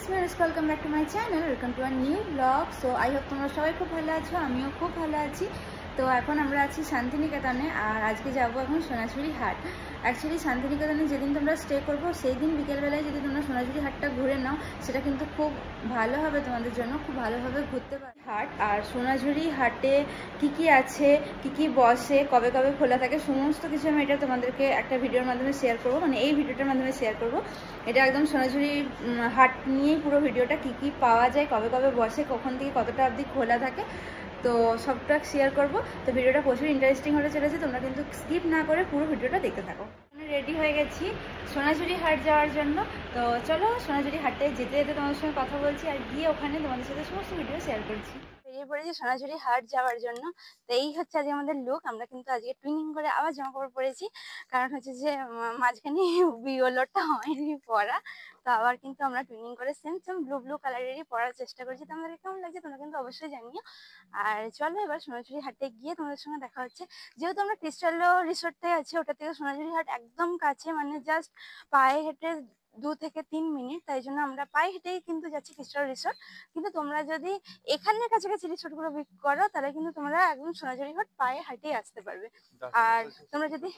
is Maris, welcome back to my channel, welcome to a new vlog. So I hope তোমরা সবাই খুব ভালো আছো, আমিও খুব ভালো আছি। তো এখন আমরা আছি শান্তিনিকেতনে আর আজকে যাব এখন সোনাঝুরি হাট। অ্যাকচুয়ালি শান্তিনিকেতনে যেদিন তোমরা স্টে করবো সেই দিন বিকেলবেলায় যদি তোমরা সোনাঝুরি হাটটা ঘুরে নাও সেটা কিন্তু খুব ভালো হবে, তোমাদের জন্য খুব ভালোভাবে ঘুরতে পারবে হাট। আর সোনাঝুরি হাটে কি আছে, কি বসে, কবে কবে খোলা থাকে, সমস্ত কিছু আমি এটা তোমাদেরকে একটা ভিডিওর মাধ্যমে শেয়ার করবো, মানে এই ভিডিওটার মাধ্যমে শেয়ার করবো। এটা একদম সোনাঝুরি হাট নিয়েই পুরো ভিডিওটা, কি পাওয়া যায়, কবে কবে বসে, কখন থেকে কতটা অবধি খোলা থাকে, তো সবটা শেয়ার করব। তো ভিডিওটা প্রচুর ইন্টারেস্টিং হতে চলেছে, তোমরা কিন্তু স্কিপ না করে পুরো ভিডিওটা দেখতে থাকো। রেডি হয়ে গেছি সোনাঝুরি হাট যাওয়ার জন্য। তো চলো সোনাঝুরি হাটে যেতে যেতে তোমাদের সঙ্গে কথা বলছি আর গিয়ে ওখানে তোমাদের সাথে সমস্ত ভিডিও শেয়ার করছি। বেরিয়ে পড়েছি সোনাঝুরি হাট যাওয়ার জন্য। তো এই হচ্ছে আজকে আমাদের লুক। আমরা কিন্তু আজকে টুইনিং করে আবার জামা কাপড় পরেছি, কারণ হচ্ছে যে মাঝখানে বিওলোটা হয়নি পরা, তো আবার কিন্তু আমরা টুইনিং করে সেম ব্লু কালারেরই পরার চেষ্টা করছি। তো আমাদের কেমন লাগছে তোমরা কিন্তু অবশ্যই জানিও। আর চলো এবার সোনাঝুরি হাটে গিয়ে তোমাদের সঙ্গে দেখা হচ্ছে। যেহেতু আমরা ক্রিস্টালো রিসোর্টটাই আছে, ওটা থেকে সোনাঝুরি হাট একদম কাছে, মানে জাস্ট পায়ে হেঁটে 2 থেকে 3 মিনিট, তাই জন্য আমরা পায়ে হেঁটেই কিন্তু যাচ্ছি ক্রিস্টালো রিসোর্ট। কিন্তু তোমরা যদি এখানের কাছাকাছি রিসোর্ট গুলো বুক করো তাহলে কিন্তু তোমরা একদম সোনাঝুরি হাট পায়ে হাঁটিয়ে আসতে পারবে। আর তোমরা যদি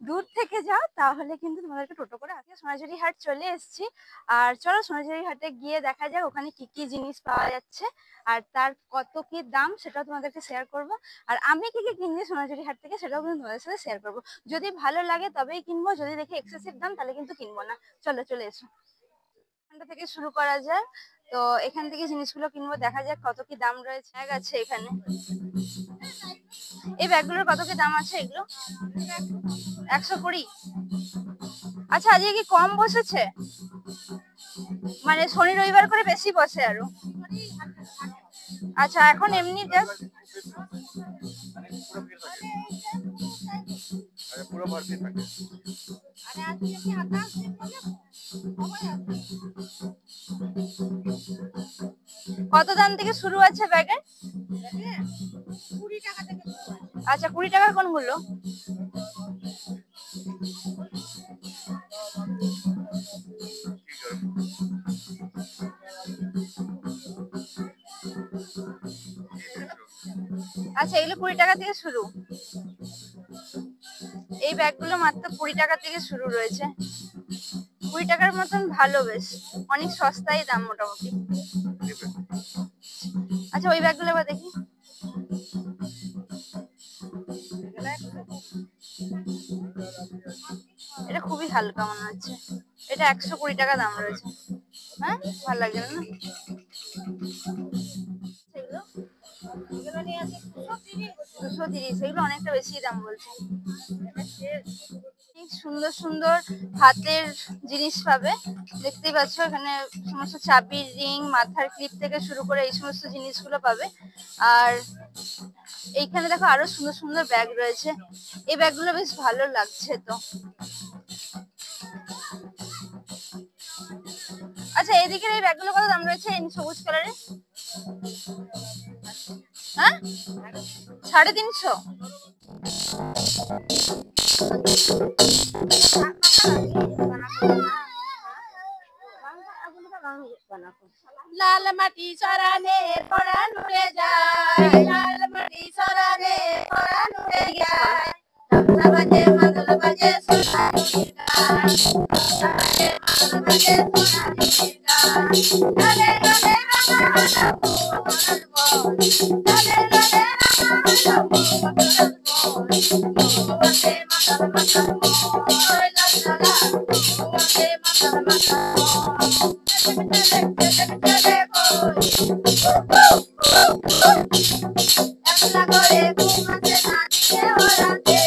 দূর থেকে যাও তাহলে কিন্তু তোমাদেরকে টোটো করে আজকে সোনাঝুরি হাট চলে এসেছি। আর চলো সোনাঝুরি হাটে গিয়ে দেখা যাক ওখানে কি জিনিস পাওয়া যাচ্ছে আর তার কত কি দাম সেটাও তোমাদেরকে শেয়ার করব। আর আমি কি কিনছি সোনাঝুরি হাট থেকে সেটাও কিন্তু তোমাদের সাথে শেয়ার করব। যদি ভালো লাগে তবেই কিনবো, যদি দেখি এক্সেসিভ দাম তাহলে কিন্তু কিনবো না। চলে এসো, এখানটা থেকে শুরু করা যাক। তো এখান থেকে জিনিসগুলো কিনবো, দেখা যাক কত কি দাম রয়েছে। ব্যাগ আছে এখানে, এই ব্যাগগুলোর কত কি দাম আছে? এগুলো 120। আচ্ছা আজকে কি কম বসেছে, মানে শনি রবিবার করে বেশি বসে আরো? আচ্ছা এখন এমনি জাস্ট পুরো ভর্তি থাকে। কত দাম থেকে শুরু আছে ব্যাগের? 20 টাকা থেকে। আচ্ছা 20 টাকার কোনগুলো? আচ্ছা এগুলো 20 টাকা থেকে শুরু। এই ব্যাগগুলো মাত্র 20 টাকা থেকে শুরু রয়েছে। 20 টাকার মতন ভালো, বেশ অনেক সস্তাই দাম মোটামুটি। আচ্ছা ওই ব্যাগগুলো এবার দেখি। এটা খুবই হালকা মনে হচ্ছে, এটা 120 টাকা দাম রয়েছে। হ্যাঁ ভালো লাগছে না? সেগুলো 230, এগুলো অনেকটা বেশি দাম বলছে। সুন্দর সুন্দর হাতের জিনিস পাবে, দেখতেই পাচ্ছ এখানে সমস্ত চাবির রিং, মাথার ক্লিপ থেকে শুরু করে এই সমস্ত জিনিসগুলো পাবে। আর এইখানে দেখো আরো সুন্দর সুন্দর ব্যাগ রয়েছে, এই ব্যাগগুলো বেশ ভালো লাগছে। তো আচ্ছা এদিকের এই ব্যাগগুলো কত দাম রয়েছে? সবুজ কালারের, হ্যাঁ 350। লাল মাটি চরানে পরাণ উড়ে যায়, লাল মাটি চরানে পরাণ উড়ে যায়, তবলা বাজে মাদল বাজে সোনাঝুরির গান, তবলা বাজে মাদল বাজে সোনাঝুরির গান। লালে লালে রাঙা রাঙা ভুবনের বন, লালে লালে রাঙা রাঙা ভুবনের বন, ভুবনে মাদল মাদল মোয় লালা, ভুবনে মাদল মাদল মোয়। একলা করে ঘুমাতে নাচছে ওরাতে,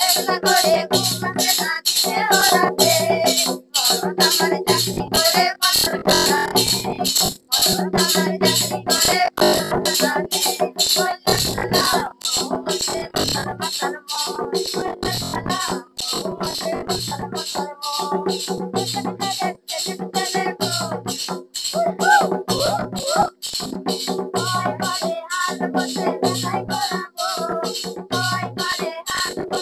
একলা করে ঘুমাতে নাচছে ওরাতে, মরদ আমার চাকরি করে পাথর কাটানে, মরদ আমার চাকরি করে পাথর কাটানে, ওই লালা মোহতে মাতার মাতার মোয়, ওই লালা মোহতে মাতার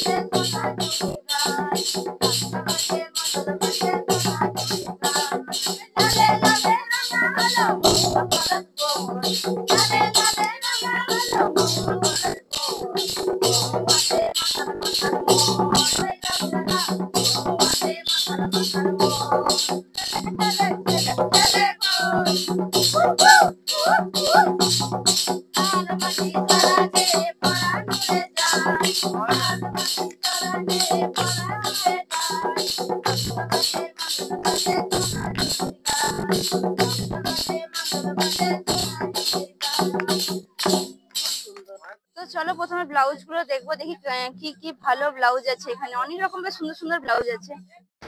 মাতার মোয়। তো চলো প্রথমে ব্লাউজ গুলো দেখবো, দেখি কি কি ভালো ব্লাউজ আছে। এখানে অনেক রকমের সুন্দর সুন্দর ব্লাউজ আছে।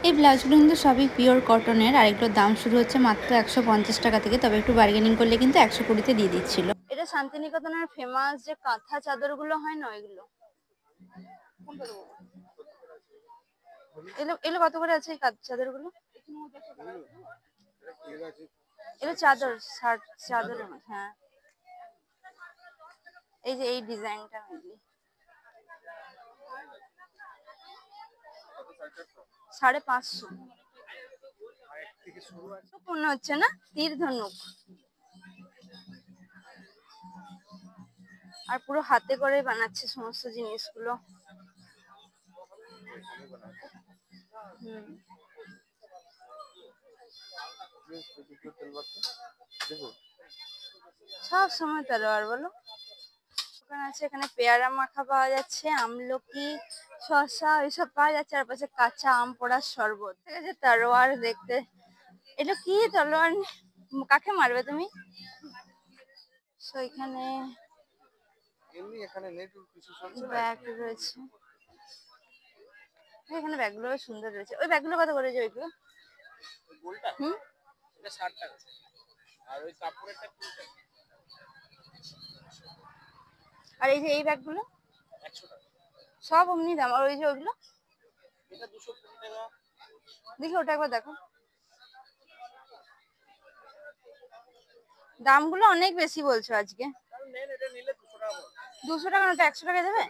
এই ব্লাউজগুলো কিন্তু সবই পিওর কটনের, আর এগুলোর দাম শুরু হচ্ছে মাত্র 150 টাকা থেকে, তবে একটু বার্গেনিং করলে কিন্তু 120-তে দিয়ে দিচ্ছিল। এটা শান্তিনিকেতনের ফেমাস যে কাঁথা চাদর গুলো হয় না, ওইগুলো। এগুলো কত করে আছে এই কাঁথা চাদর গুলো? এগুলো চাদর, শার্ট চাদর। হ্যাঁ, এই যে এই ডিজাইনটা মেনলি 550 মনে হচ্ছে না, তীর ধনুক। আর পুরো হাতে করে বানাচ্ছে সমস্ত জিনিসগুলো। সব সময় তলোয়ার বলো। ওখানে আছে, এখানে পেয়ারা মাখা পাওয়া যাচ্ছে, আমলকি, শসা এইসব পাওয়া যাচ্ছে, আর পাশে কাঁচা আম পোড়ার শরবত। ঠিক আছে, তলোয়ার দেখতে। এটা কি তলোয়ার? কাকে মারবে তুমি? তো এখানে ব্যাগ রয়েছে, এখানে ব্যাগগুলো সুন্দর রয়েছে। ওই ব্যাগগুলো কত করে? ওইগুলো এটা 60 টাকা, আর ওই কাপড়েরটা 30 টাকা। আর এই যে এই ব্যাগগুলো 100 টাকা, সব অমনি দাম। আর ওই যে ওইগুলো এটা 220 টাকা। দেখি ওটা একবার দেখো। দামগুলো অনেক বেশি বলছো আজকে। নেন, এটা নিলে 200 টাকা। 200 টাকা না, 100 টাকা দেবে?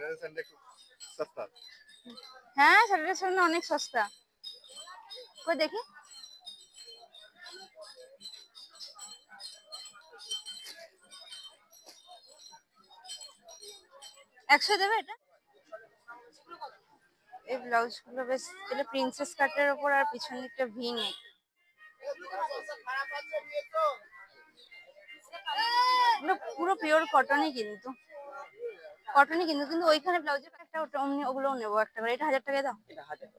সস্তা। হ্যাঁ, স্যাটারডে সানডে অনেক সস্তা। কই দেখি। একশো দেবে এটা? এই ব্লাউজ গুলো বেশ, এটা প্রিন্সেস কাটের উপর, আর পিছনে একটা ভি নেক। পুরো পিওর কটনই কিন্তু, কিন্তু ওইখানে ব্লাউজের একটা ওটা অমনি, ওগুলোও নেবো একটা করে। এটা 1000 টাকা দাও। এটা 1000 টাকা।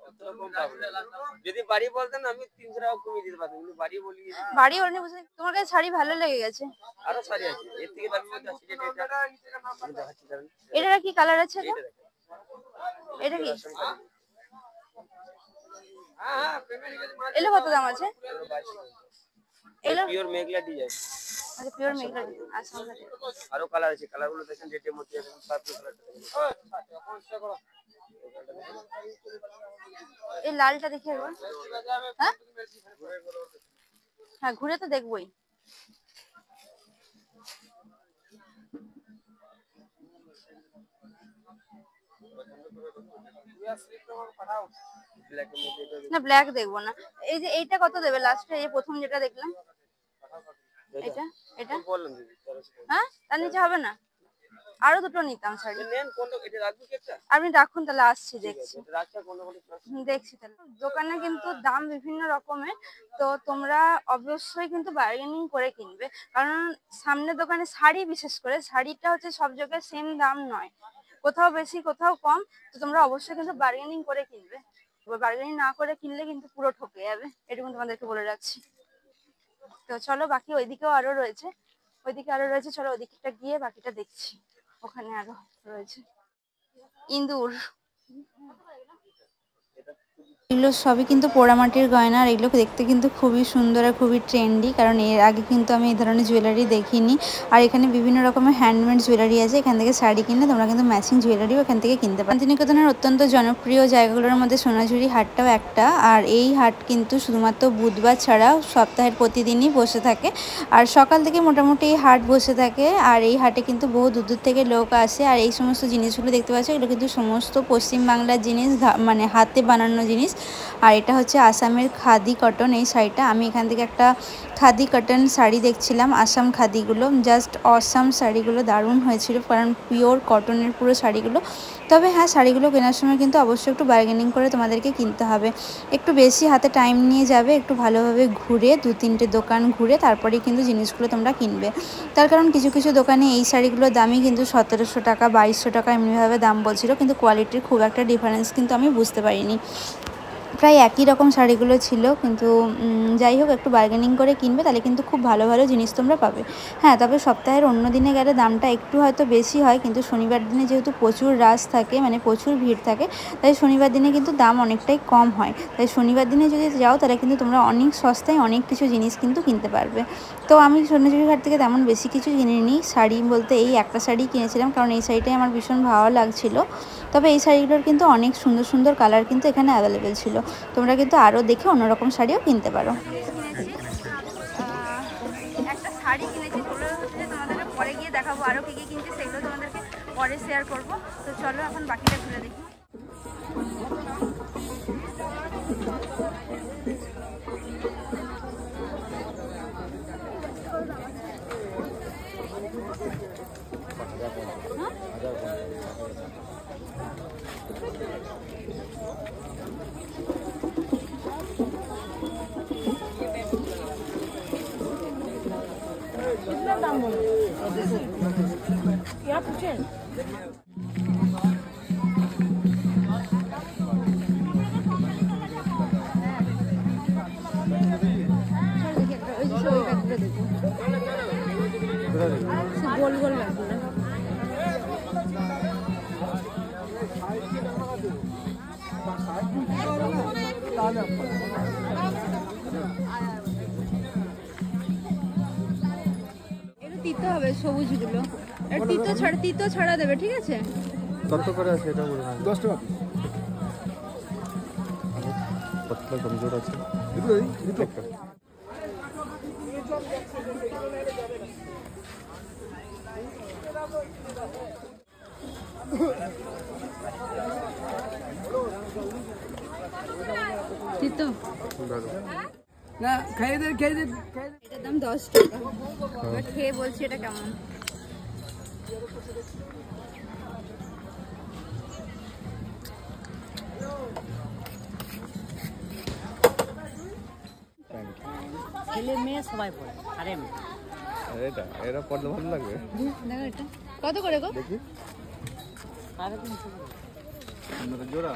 যদি বাড়ি বলতেন আমি 300 টাকা কমিয়ে দিতে পারতাম, কিন্তু বাড়ি বলি। বাড়ি বলনি বুঝে। তোমার কাছে শাড়ি ভালো লেগে গেছে? আরো শাড়ি আছে এর থেকে দামি মধ্যে আছে। এটা কি কালার আছে? এটা কি? এলো কত দাম আছে? এলো পিওর মেঘলা ডিজাইন। আচ্ছা, পিওর মেঘলা ডিজাইন। আচ্ছা, আরো কালার আছে, কালারগুলো দেখেন রেটের মধ্যে আছে। পার্পল কালারটা এই লালটা দেখি একবার। হ্যাঁ হ্যাঁ, ঘুরে তো দেখবোই। না, ব্ল্যাক দেখবো না। এই যে এইটা কত দেবে লাস্টে? এই প্রথম যেটা দেখলাম এটা, এটা হ্যাঁ, তার নিচে হবে না? আরো দুটো নিতাম শাড়ি। আপনি রাখুন তাহলে, আসছি, দেখছি তাহলে। দোকানে কিন্তু দাম বিভিন্ন রকমের, তো তোমরা অবশ্যই কিন্তু বার্গেনিং করে কিনবে, কারণ সামনে দোকানে শাড়ি, বিশেষ করে শাড়িটা হচ্ছে সব জায়গায় সেম দাম নয়, কোথাও বেশি কোথাও কম। তো তোমরা অবশ্যই কিন্তু বার্গেনিং করে কিনবে। বার্গেনিং না করে কিনলে কিন্তু পুরো ঠকে যাবে, এটুকু তোমাদেরকে বলে রাখছি। তো চলো, বাকি ওইদিকেও আরো রয়েছে, চলো ওইদিকটা গিয়ে বাকিটা দেখছি। ওখানে আরো রয়েছে ইন্দুর। এগুলো সবই কিন্তু পোড়ামাটির গয়না, আর এগুলো দেখতে কিন্তু খুবই সুন্দর আর খুবই ট্রেন্ডি, কারণ এর আগে কিন্তু আমি এই ধরনের জুয়েলারি দেখিনি। আর এখানে বিভিন্ন রকমের হ্যান্ডমেড জুয়েলারি আছে, এখান থেকে শাড়ি কিনলে তোমরা কিন্তু ম্যাচিং জুয়েলারিও এখান থেকে কিনতে পারো। শান্তিনিকেতনের অত্যন্ত জনপ্রিয় জায়গাগুলোর মধ্যে সোনাঝুরি হাটটাও একটা, আর এই হাট কিন্তু শুধুমাত্র বুধবার ছাড়া সপ্তাহের প্রতিদিনই বসে থাকে, আর সকাল থেকে মোটামুটি এই হাট বসে থাকে। আর এই হাটে কিন্তু বহু দূর দূর থেকে লোক আসে। আর এই সমস্ত জিনিসগুলো দেখতে পাচ্ছ, এগুলো কিন্তু সমস্ত পশ্চিমবাংলার জিনিস, মানে হাতে বানানো জিনিস। আর এটা হচ্ছে আসামের খাদি কটন এই শাড়িটা। আমি এখান থেকে একটা খাদি কটন শাড়ি দেখছিলাম, আসাম খাদিগুলো জাস্ট অসাম শাড়িগুলো দারুণ হয়েছিল, কারণ পিওর কটনের পুরো শাড়িগুলো। তবে হ্যাঁ, শাড়িগুলো কেনার সময় কিন্তু অবশ্যই একটু বার্গেনিং করে তোমাদেরকে কিনতে হবে, একটু বেশি হাতে টাইম নিয়ে যাবে, একটু ভালোভাবে ঘুরে 2-3টে দোকান ঘুরে তারপরেই কিন্তু জিনিসগুলো তোমরা কিনবে। তার কারণ কিছু কিছু দোকানে এই শাড়িগুলোর দামই কিন্তু 1700 টাকা 2200 টাকা এমনিভাবে দাম বলছিল, কিন্তু কোয়ালিটির খুব একটা ডিফারেন্স কিন্তু আমি বুঝতে পারিনি। প্রায় একই রকম শাড়িগুলো ছিল, কিন্তু যাই হোক একটু বার্গেনিং করে কিনবে, তাহলে কিন্তু খুব ভালো ভালো জিনিস তোমরা পাবে। হ্যাঁ, তবে সপ্তাহের অন্য দিনে গেলে দামটা একটু হয়তো বেশি হয়, কিন্তু শনিবার দিনে যেহেতু প্রচুর রাশ থাকে, মানে প্রচুর ভিড় থাকে, তাই শনিবার দিনে কিন্তু দাম অনেকটাই কম হয়। তাই শনিবার দিনে যদি যাও তাহলে কিন্তু তোমরা অনেক সস্তায় অনেক কিছু জিনিস কিন্তু কিনতে পারবে। তো আমি সোনাঝুরি ঘাট থেকে তেমন বেশি কিছু কিনিনি, শাড়ি বলতে এই একটা শাড়ি কিনেছিলাম, কারণ এই শাড়িটাই আমার ভীষণ ভালো লাগছিল। তবে এই শাড়িগুলোর কিন্তু অনেক সুন্দর সুন্দর কালার কিন্তু এখানে অ্যাভেলেবেল ছিল, তোমরা কিন্তু আরও দেখে অন্যরকম শাড়িও কিনতে পারো। একটা শাড়ি কিনেছি, সেগুলো হচ্ছে তোমাদেরকে পরে গিয়ে দেখাবো, আরও কী কী কিনছি সেগুলো তোমাদেরকে পরে শেয়ার করবো। তো চলো এখন বাকিটা ঘুরে দেখি। গোল গোল ব্যাগগুলো এটা দিতে হবে, সবুজগুলো তিতো ছাড়া দেবে, ঠিক আছে? কত করে আছে এটা বলুন? 10 টাকা। কতটা কমজোর আছে একটা। তিতো না, খাইয়ে দে। এটার দাম 10 টাকা। এবার খেয়ে বলছি এটা কেমন। ছেলে মেয়ে সবাই পড়ে। আরে এটা পড়লে ভালো লাগবে। দেখো এটা কত করে গো? দেখি জোড়া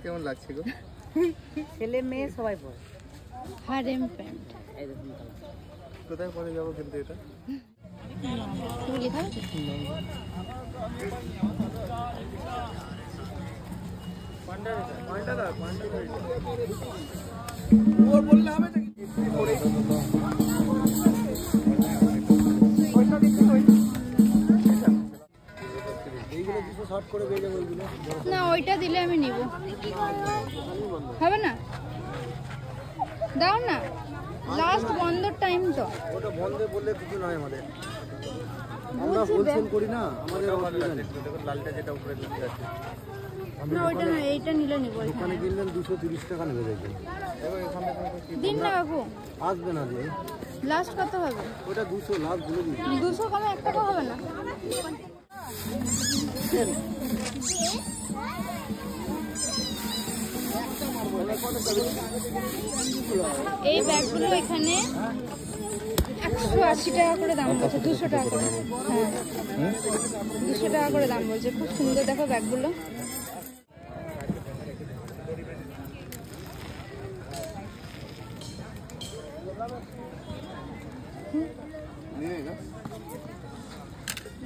কেমন লাগছে গো? ছেলে মেয়ে সবাই পড়ে। Harem pant. কোথায় পরে যাবো কিন্তু এটা? তুমি লেখা আছে? না, ওইটা দিলে আমি নিব। হবে না? দাও না, লাস্ট বন্ধর টাইম তো। ওটা বন্ধে বললে কিছু নয়, আমাদের আমরা হোলসেল করি না, আমাদের লালটা যেটা উপরে দিতে আছে। না ওইটা না, এইটা নিলে নিব। এখানে কিনলেন 230 টাকা নেবে দেখবেন। দিন না কাকু, আসবে না দিয়ে লাস্ট কত হবে? ওটা 200 লাস্ট বলে দিই। 200 কমে 1 টাকা হবে না? এই ব্যাগগুলো এখানে 180 টাকা করে দাম বলছে, 200 টাকা করে। হ্যাঁ 200 টাকা করে দাম বলছে। খুব সুন্দর দেখো ব্যাগগুলো।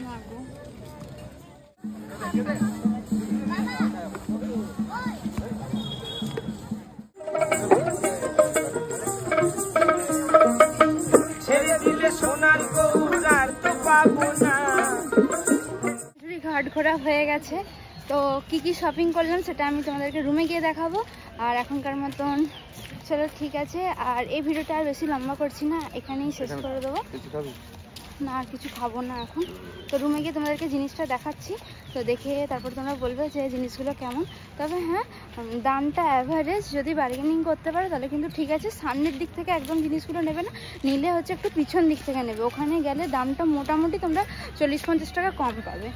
না গো, ঘাট ঘোরা হয়ে গেছে। তো কি কি শপিং করলাম সেটা আমি তোমাদেরকে রুমে গিয়ে দেখাবো। আর এখনকার মতন চলো ঠিক আছে, আর এই ভিডিওটা আর বেশি লম্বা করছি না, এখানেই শেষ করে দেবো। না আর কিছু খাবো না এখন। তো রুমে গিয়ে তোমাদেরকে জিনিসটা দেখাচ্ছি। তো দেখে তারপর তোমরা বলবে যে জিনিসগুলো কেমন। তবে হ্যাঁ, দামটা অ্যাভারেজ, যদি বার্গেনিং করতে পারো তাহলে কিন্তু ঠিক আছে। সামনের দিক থেকে একদম জিনিসগুলো নেবে না, নিলে হচ্ছে একটু পিছন দিক থেকে নেবে, ওখানে গেলে দামটা মোটামুটি তোমরা 40-50 টাকা কম পাবে।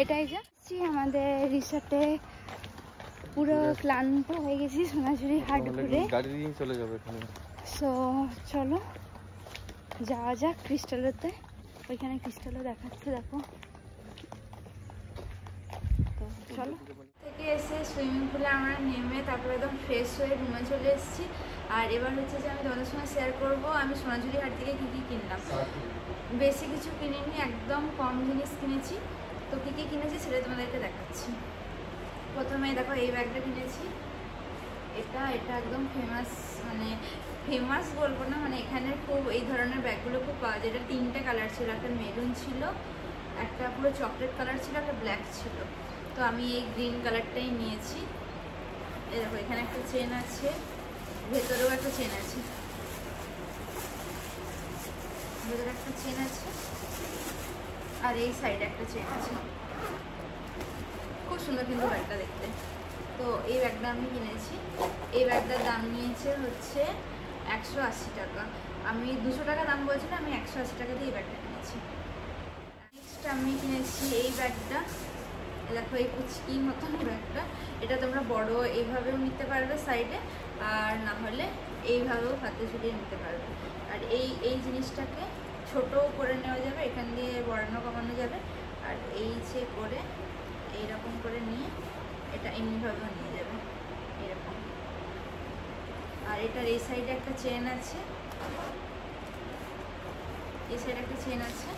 এটাই যাচ্ছি আমাদের রিসর্টে, পুরো ক্লান্ত হয়ে গেছি সোনাঝুরি হাট ঘুরে। গাড়ি নিয়ে চলে যাবে এখানে। সো চলো যাওয়া যাক ক্রিস্টালোতে, ওইখানে ক্রিস্টালও দেখাচ্ছে দেখো। তো চলো, থেকে এসে সুইমিং পুলে আমরা নেমে তারপরে একদম ফ্রেশ হয়ে রুমে চলে এসেছি। আর এবার হচ্ছে যে আমি তোমাদের সঙ্গে শেয়ার করবো আমি সোনাঝুরি হাট থেকে কী কী কিনলাম। বেশি কিছু কিনিনি, একদম কম জিনিস কিনেছি। তো কী কী কিনেছি সেটা তোমাদেরকে দেখাচ্ছি। প্রথমে দেখো এই ব্যাগটা কিনেছি, এটা একদম ফেমাস, মানে ফেমাস বলবো না, মানে এখানে খুব এই ধরনের ব্যাগগুলো খুব পাওয়া যায়। এটা 3টে কালার ছিল, একটা মেরুন ছিল, একটা পুরো চকলেট কালার ছিল, একটা ব্ল্যাক ছিল। তো আমি এই গ্রিন কালারটাই নিয়েছি। এই দেখো এখানে একটা চেন আছে, ভেতরেও একটা চেন আছে, ভেতরে একটা চেন আছে, আর এই সাইডে একটা চেন আছে। খুব সুন্দর কিন্তু ব্যাগটা দেখতে। তো এই ব্যাগটা আমি কিনেছি। এই ব্যাগটার দাম নিয়েছে হচ্ছে 180 টাকা। আমি 200 টাকা দাম বলছিলাম, আমি 180 টাকা দিয়ে এই ব্যাগটা কিনেছি। নেক্সট আমি কিনেছি এই ব্যাগটা, দেখো এই কুচকি মতন ব্যাগটা। এটা তোমরা বড় এইভাবেও নিতে পারবে সাইডে, আর না হলে এইভাবেও হাতে ঝুলিয়ে নিতে পারবে। আর এই জিনিসটাকে ছোটও করে নেওয়া যাবে, এখান দিয়ে বড়ানো কমানো যাবে। আর এই যে করে এইরকম করে নিয়ে এটা এমনিভাবেও নিয়ে যাবে এরকম। আর এটার এই সাইডে একটা চেন আছে, এই সাইডে একটা চেন আছে,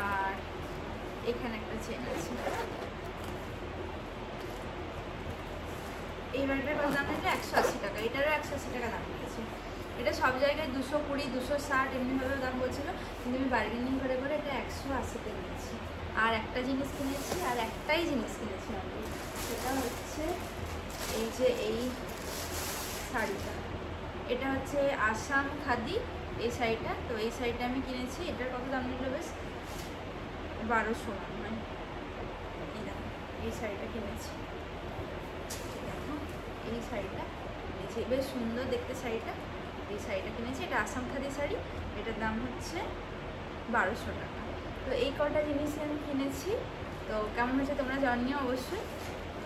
আর এখানে একটা চেন আছে। এই ব্যাগটার দাম নিলে 180 টাকা, এটারও 180 টাকা দাম নিয়েছে। এটা সব জায়গায় 220, 260 এমনিভাবে দাম বলছিল, কিন্তু আমি বার্গেনিং করে করে এটা 180-তে নিয়েছি। আর একটা জিনিস কিনেছি, আর একটাই জিনিস কিনেছি আমি, সেটা হচ্ছে এই যে এই শাড়িটা। এটা হচ্ছে আসাম খাদি এই শাড়িটা। তো এই শাড়িটা আমি কিনেছি, এটার কত দাম নিল বেশ 1200 মানে। এই দাম এই শাড়িটা কিনেছি, দেখো এই শাড়িটা কিনেছি, বেশ সুন্দর দেখতে শাড়িটা। এই শাড়িটা কিনেছি, এটা আসাম খাদি শাড়ি, এটার দাম হচ্ছে 1200 টাকা। তো এই কটা জিনিস আমি কিনেছি। তো কেমন হয়েছে তোমরা জানিও অবশ্যই।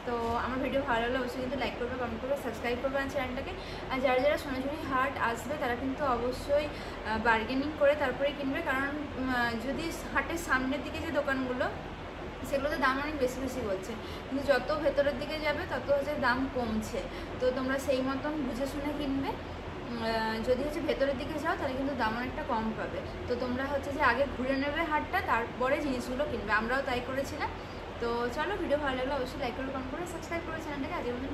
তো আমার ভিডিও ভালো লাগলে অবশ্যই কিন্তু লাইক করবে, কমেন্ট করবে, সাবস্ক্রাইব করবে আমার চ্যানেলটাকে। আর যারা যারা সোনাঝুরি হাট আসবে তারা কিন্তু অবশ্যই বার্গেনিং করে তারপরে কিনবে, কারণ যদি হাটের সামনের দিকে যে দোকানগুলো সেগুলোতে দাম অনেক বেশি বেশি বলছে, কিন্তু যত ভেতরের দিকে যাবে তত হচ্ছে দাম কমছে। তো তোমরা সেই মতন বুঝে শুনে কিনবে। যদি হচ্ছে ভেতরের দিকে যাও তাহলে কিন্তু দাম অনেকটা কম পাবে। তো তোমরা হচ্ছে যে আগে ঘুরে নেবে হাটটা, তারপরে জিনিসগুলো কিনবে। আমরাও তাই করেছিলাম। তো চলো, ভিডিও ভালো লাগলে অবশ্যই লাইক করে, কমেন্ট করে, সাবস্ক্রাইব করে চ্যানেলটাকে। আজকের মতন